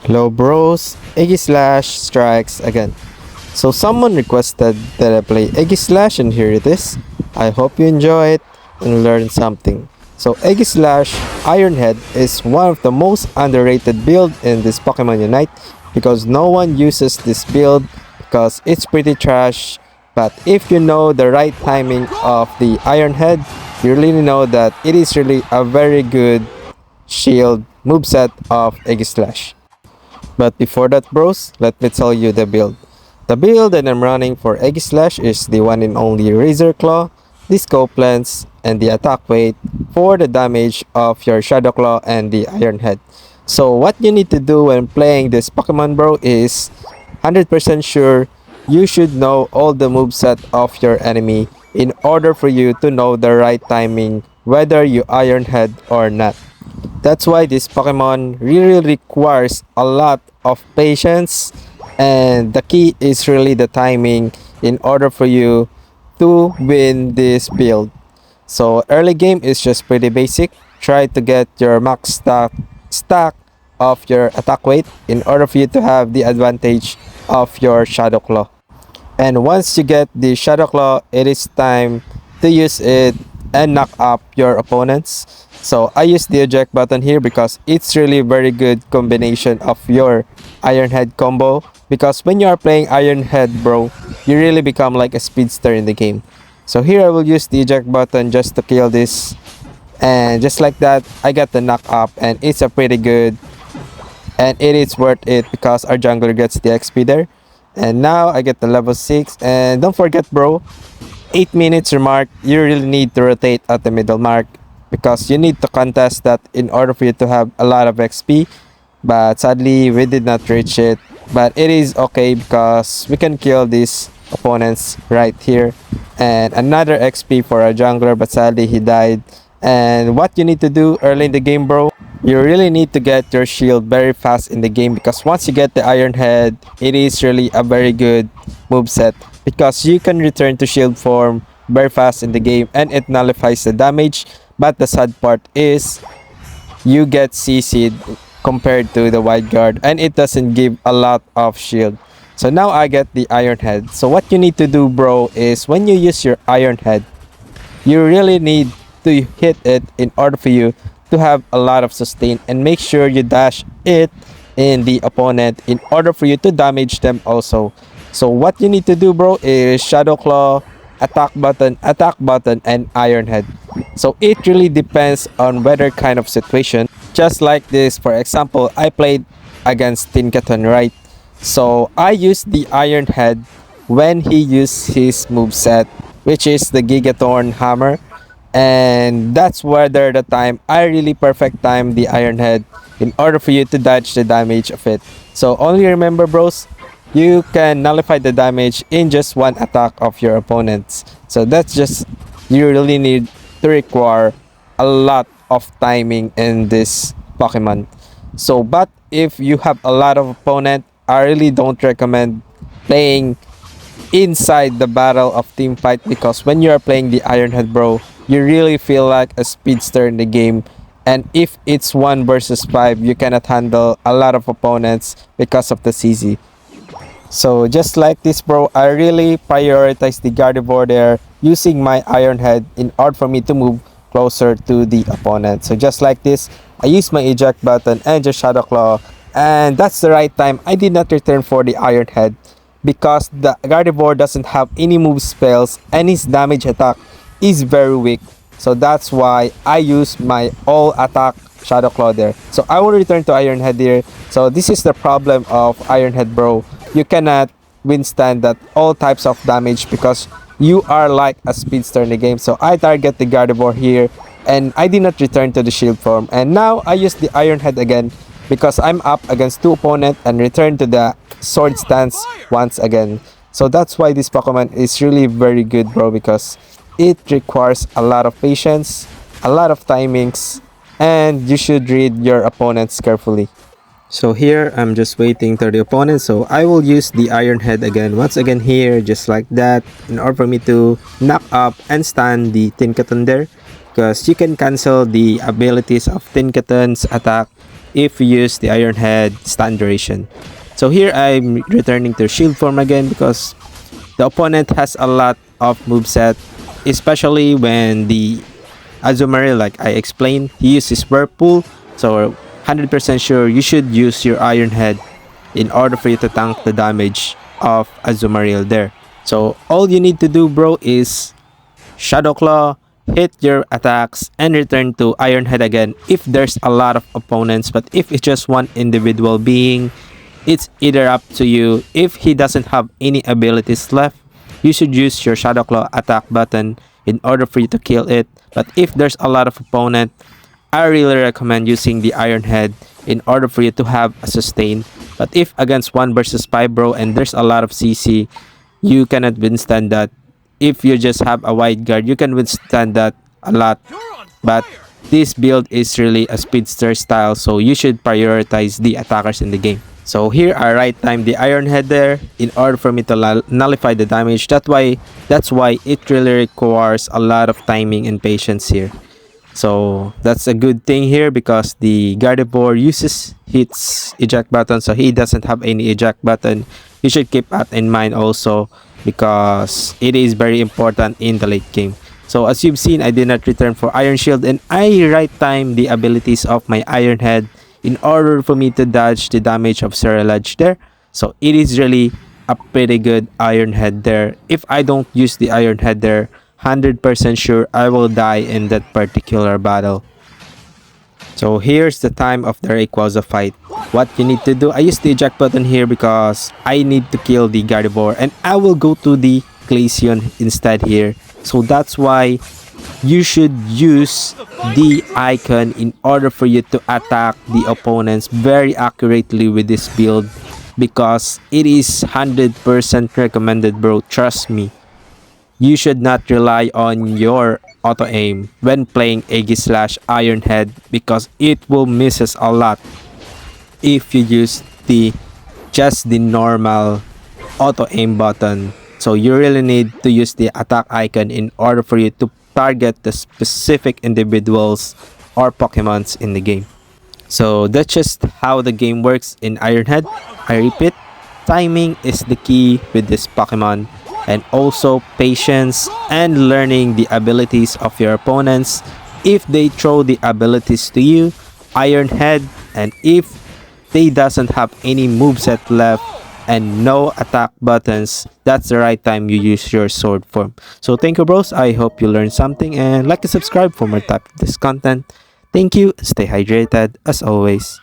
Hello bros, Aegislash strikes again. So someone requested that I play Aegislash and here it is. I hope you enjoy it and learn something. So Aegislash Iron Head is one of the most underrated build in this Pokemon Unite because no one uses this build because it's pretty trash. But if you know the right timing of the Iron Head, you really know that it is really a very good shield moveset of Aegislash. But before that bros, let me tell you the build. The build that I'm running for Aegislash is the one and only Razor Claw, the scope lens, and the attack weight for the damage of your Shadow Claw and the Iron Head. So what you need to do when playing this Pokemon bro is 100% sure you should know all the moveset of your enemy in order for you to know the right timing whether you Iron Head or not. That's why this Pokemon really requires a lot of patience, and the key is really the timing in order for you to win this build. So early game is just pretty basic. Try to get your max stack of your attack weight in order for you to have the advantage of your Shadow Claw. And once you get the Shadow Claw, it is time to use it and knock up your opponents. So I use the eject button here because it's really very good combination of your Iron Head combo. Because when you are playing Iron Head bro, you really become like a speedster in the game. So here I will use the eject button just to kill this. And just like that, I got the knock up and it's a pretty good. And it is worth it because our jungler gets the XP there. And now I get the level 6. And don't forget bro, 8 minutes remark, you really need to rotate at the middle mark because you need to contest that in order for you to have a lot of XP. But sadly, we did not reach it. But it is okay because we can kill these opponents right here. And another XP for our jungler, but sadly he died. And what you need to do early in the game bro, you really need to get your shield very fast in the game because once you get the Iron Head, it is really a very good moveset because you can return to shield form very fast in the game and it nullifies the damage. But the sad part is you get CC'd compared to the Wide Guard and it doesn't give a lot of shield. So now I get the Iron Head. So what you need to do bro is when you use your Iron Head, you really need to hit it in order for you to have a lot of sustain and make sure you dash it in the opponent in order for you to damage them also. So what you need to do bro is Shadow Claw, attack button, and Iron Head. So it really depends on whether kind of situation. Just like this, for example, I played against Tinkaton, right? So I used the Iron Head when he used his moveset, which is the Gigathorn Hammer. And that's whether the time I really perfect time the Iron Head in order for you to dodge the damage of it. So only remember bros, you can nullify the damage in just one attack of your opponents. So that's just, you really need to require a lot of timing in this Pokemon. So but if you have a lot of opponent, I really don't recommend playing inside the battle of team fight because when you are playing the Iron Head bro, you really feel like a speedster in the game. And if it's 1 versus 5, you cannot handle a lot of opponents because of the CZ. So just like this bro, I really prioritize the Gardevoir there using my Iron Head in order for me to move closer to the opponent. So just like this, I use my eject button and just Shadow Claw. And that's the right time. I did not return for the Iron Head because the Gardevoir doesn't have any move spells and his damage attack is very weak. So that's why I use my all attack Shadow Claw there. So I will return to Iron Head here. So this is the problem of Iron Head bro. You cannot withstand that all types of damage because you are like a speedster in the game. So I target the Gardevoir here and I did not return to the shield form. And now I use the Iron Head again because I'm up against 2 opponents and return to the sword stance once again. So that's why this Pokemon is really very good bro because it requires a lot of patience, a lot of timings, and you should read your opponents carefully. So here I'm just waiting for the opponent, so I will use the Iron Head again once again here just like that in order for me to knock up and stun the Tinkaton there because you can cancel the abilities of Tinkaton's attack if you use the Iron Head stun duration. So here I'm returning to shield form again because the opponent has a lot of moveset, especially when the Azumarill, like I explained, he uses Whirlpool. So 100% sure you should use your Iron Head in order for you to tank the damage of Azumarill there. So all you need to do, bro, is Shadow Claw, hit your attacks, and return to Iron Head again if there's a lot of opponents. But if it's just one individual being, it's either up to you. If he doesn't have any abilities left, you should use your Shadow Claw attack button in order for you to kill it. But if there's a lot of opponent, I really recommend using the Iron Head in order for you to have a sustain. But if against 1 versus 5, bro, and there's a lot of CC, you cannot withstand that. If you just have a wide guard, you can withstand that a lot. But this build is really a speedster style, so you should prioritize the attackers in the game. So here I right time the Iron Head there in order for me to nullify the damage. That's why it really requires a lot of timing and patience here. So that's a good thing here because the Gardevoir uses hits eject button, so he doesn't have any eject button. You should keep that in mind also because it is very important in the late game. So as you've seen, I did not return for Iron Shield and I right time the abilities of my Iron Head in order for me to dodge the damage of Cerulege there. So it is really a pretty good Iron Head there. If I don't use the Iron Head there, 100% sure I will die in that particular battle. So here's the time of the Rayquaza fight. What you need to do, I use the eject button here because I need to kill the Gardevoir and I will go to the Glaceon instead here. So that's why you should use the icon in order for you to attack the opponents very accurately with this build because it is 100% recommended, bro. Trust me. You should not rely on your auto aim when playing Aegislash Iron Head because it will misses a lot if you use just the normal auto aim button. So you really need to use the attack icon in order for you to target the specific individuals or Pokemons in the game. So that's just how the game works in Iron Head. I repeat, timing is the key with this Pokemon, and also patience and learning the abilities of your opponents. If they throw the abilities to you, Iron Head, and if they doesn't have any moveset left and no attack buttons, that's the right time you use your sword form. So thank you, bros. I hope you learned something and like and subscribe for more type of this content. Thank you. Stay hydrated as always.